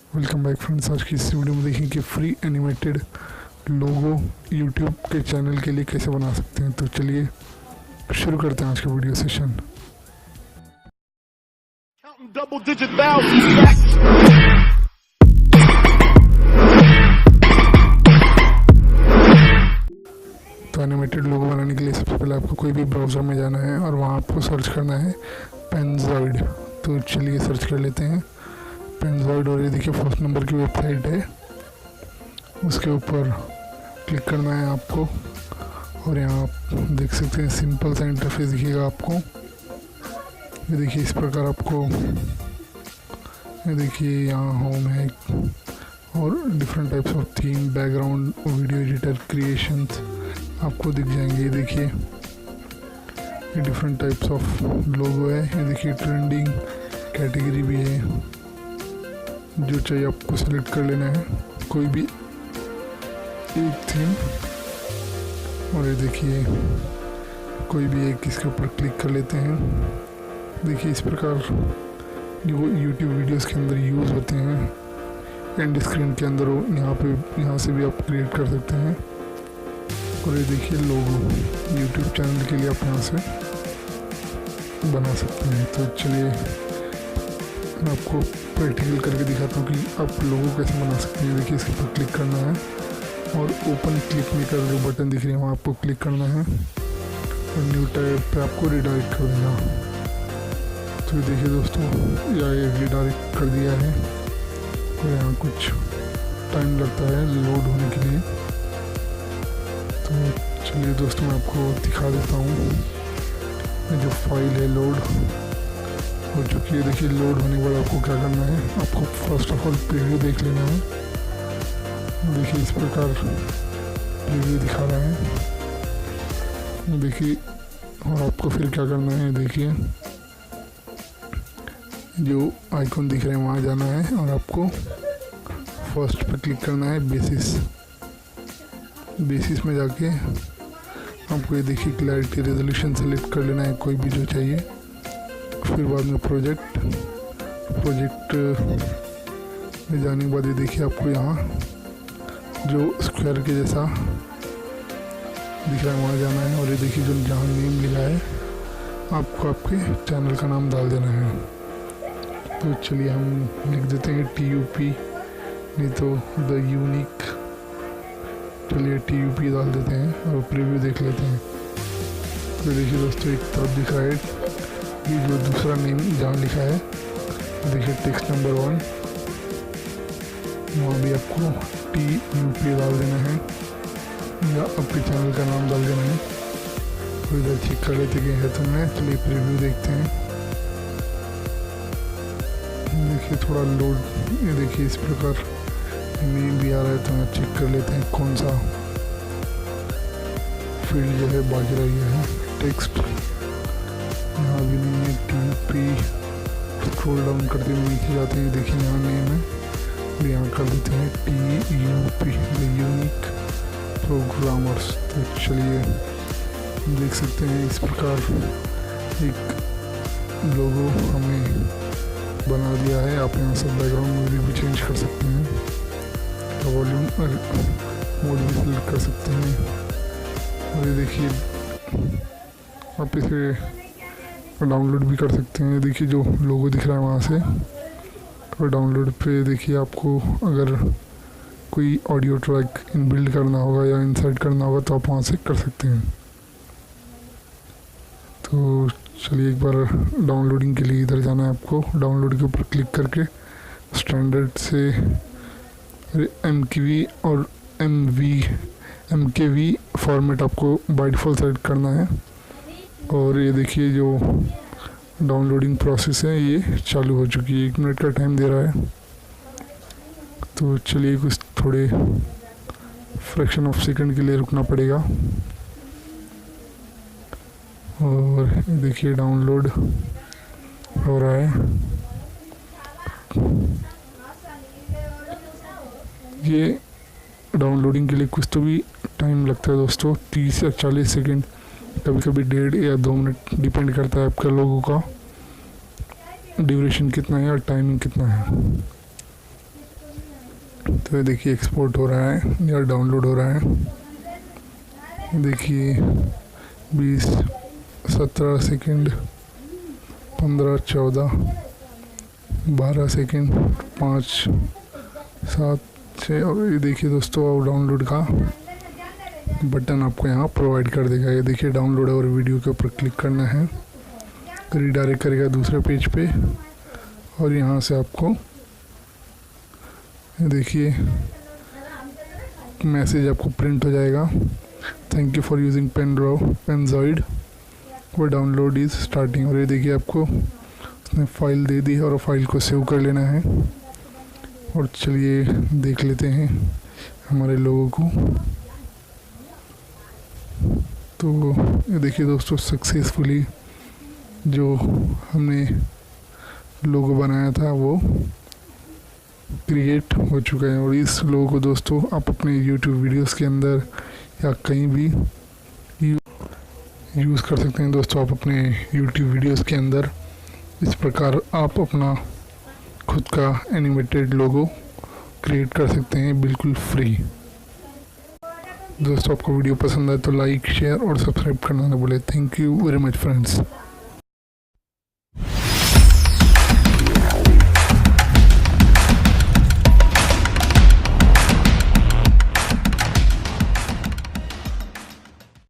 Welcome back friends. आज की इस वीडियो में देखेंगे कि फ्री एनिमेटेड लोगो यूट्यूब के चैनल के लिए कैसे बना सकते हैं। तो चलिए शुरू करते हैं आज का वीडियो सेशन। तो एनिमेटेड लोगो बनाने के लिए सबसे पहले आपको कोई भी ब्राउज़र में जाना है और वहाँ आपको सर्च करना है पेनजॉइड। तो चलिए सर्च कर लेते हैं पेनजॉइड। और ये देखिए फर्स्ट नंबर की वेबसाइट है, उसके ऊपर क्लिक करना है आपको। और यहाँ आप देख सकते हैं सिंपल सा इंटरफेस दिखेगा आपको। ये देखिए इस प्रकार आपको, ये देखिए यहाँ होम है और different types of theme, background, video editor, creations आपको दिख जाएंगे। ये देखिए ये डिफरेंट टाइप्स ऑफ लोगो है। ये देखिए ट्रेंडिंग कैटेगरी भी है, जो चाहिए आपको सेलेक्ट कर लेना है कोई भी एक थीम। और ये देखिए कोई भी एक इसके ऊपर क्लिक कर लेते हैं। देखिए इस प्रकार जो YouTube वीडियोस के अंदर यूज़ होते हैं, एंड स्क्रीन के अंदर हो, यहाँ से भी आप क्रिएट कर सकते हैं। और ये देखिए लोगो YouTube चैनल के लिए आप यहाँ से बना सकते हैं। तो चलिए मैं आपको प्रैक्टिकल करके दिखाता हूँ कि आप लोगो कैसे बना सकते हैं। देखिए इसके ऊपर क्लिक करना है और ओपन क्लिक मेकर जो बटन दिख रही है वहाँ आपको क्लिक करना है और न्यू टैब पे आपको रिडायरेक्ट कर देना। तो ये देखिए दोस्तों यहाँ ये रिडायरेक्ट कर दिया है और यहाँ कुछ टाइम लगता है लोड होने के लिए। तो चलिए दोस्तों मैं आपको दिखा देता हूँ। ये जो फाइल है लोड हो चुकी है। देखिए लोड होने के बाद आपको क्या करना है, आपको फर्स्ट ऑफ ऑल प्रीव्यू देख लेना है। देखिए इस प्रकार प्रीव्यू दिखा रहा है। देखिए और आपको फिर क्या करना है, देखिए जो आइकॉन दिख रहे हैं वहाँ जाना है और आपको फर्स्ट पे क्लिक करना है बेसिस में जाके आपको ये देखिए क्लैरिटी रेजोल्यूशन सेलेक्ट कर लेना है कोई भी जो चाहिए। फिर बाद में प्रोजेक्ट में जाने के बाद ये देखिए आपको यहाँ जो स्क्वायर के जैसा दिख रहा है वहाँ जाना है। और ये देखिए जो जहाँ नेम लिखा है आपको आपके चैनल का नाम डाल देना है। तो चलिए हम लिख देते हैं TUP, नहीं तो द यूनिक। चलिए TUP डाल देते हैं और प्रीव्यू देख लेते हैं। तो देखिए दोस्तों एक तरफ दिख रहा है ये जो दूसरा नेम जहाँ लिखा है, देखिए टेक्स्ट नंबर 1, वहाँ भी आपको TUP डाल देना है या आपके चैनल का नाम डाल देना है। तो इधर चेक कर लेते कि है तो मैं। चलिए प्रीव्यू देखते हैं। देखिए थोड़ा लोड, ये देखिए इस प्रकार नेम भी आ रहा है। तो मैं चेक कर लेते हैं कौन सा फील्ड जो है बाज रही है। टेक्स्ट यहाँ भी नहीं है। TUP स्क्रॉल डाउन करते हुए नीचे जाते हैं, देखिए यहाँ नेम है, यहाँ कर देते हैं TUP द यूनिक प्रोग्रामर्स। तो चलिए देख सकते हैं इस प्रकार एक लोगो हमें बना दिया है। आप यहाँ से बैकग्राउंड म्यूजिक भी चेंज कर सकते हैं, वॉल्यूम मोड भी सिलेक्ट कर सकते हैं। और ये देखिए आप इसे डाउनलोड भी कर सकते हैं। देखिए जो लोगो दिख रहा है वहाँ से, और डाउनलोड पे देखिए आपको अगर कोई ऑडियो ट्रैक इनबिल्ड करना होगा या इंसर्ट करना होगा तो आप वहाँ से कर सकते हैं। तो चलिए एक बार डाउनलोडिंग के लिए इधर जाना है आपको। डाउनलोड के ऊपर क्लिक करके स्टैंडर्ड से MKV और MKV फॉर्मेट आपको बाय डिफ़ॉल्ट सेलेक्ट करना है। और ये देखिए जो डाउनलोडिंग प्रोसेस है ये चालू हो चुकी है। 1 मिनट का टाइम दे रहा है। तो चलिए कुछ थोड़े फ्रैक्शन ऑफ सेकंड के लिए रुकना पड़ेगा। और देखिए डाउनलोड हो रहा है। ये डाउनलोडिंग के लिए कुछ तो भी टाइम लगता है दोस्तों, 30 या 40 सेकंड, कभी कभी 1.5 या 2 मिनट, डिपेंड करता है आपका लोगों का ड्यूरेशन कितना है और टाइमिंग कितना है। तो ये देखिए एक्सपोर्ट हो रहा है या डाउनलोड हो रहा है। देखिए 20, 17 सेकंड, 15, 14, 12 सेकंड, 5, 7, 6। और ये देखिए दोस्तों डाउनलोड का बटन आपको यहाँ प्रोवाइड कर देगा। ये देखिए डाउनलोड और वीडियो के ऊपर क्लिक करना है, रीडायरेक्ट करेगा दूसरे पेज पे और यहाँ से आपको देखिए मैसेज आपको प्रिंट हो जाएगा, थैंक यू फॉर यूजिंग पेनजॉइड वो डाउनलोड इज़ स्टार्टिंग। और ये देखिए आपको उसने फाइल दे दी और फाइल को सेव कर लेना है। और चलिए देख लेते हैं हमारे लोगों को। तो ये देखिए दोस्तों सक्सेसफुली जो हमने लोगो बनाया था वो क्रिएट हो चुका है। और इस लोगो को दोस्तों आप अपने YouTube वीडियोस के अंदर या कहीं भी यूज़ कर सकते हैं। दोस्तों आप अपने YouTube वीडियोस के अंदर इस प्रकार आप अपना खुद का एनिमेटेड लोगो क्रिएट कर सकते हैं बिल्कुल फ्री। दोस्तों आपको वीडियो पसंद आए तो लाइक, शेयर और सब्सक्राइब करना ना भूलें। Thank you very much friends.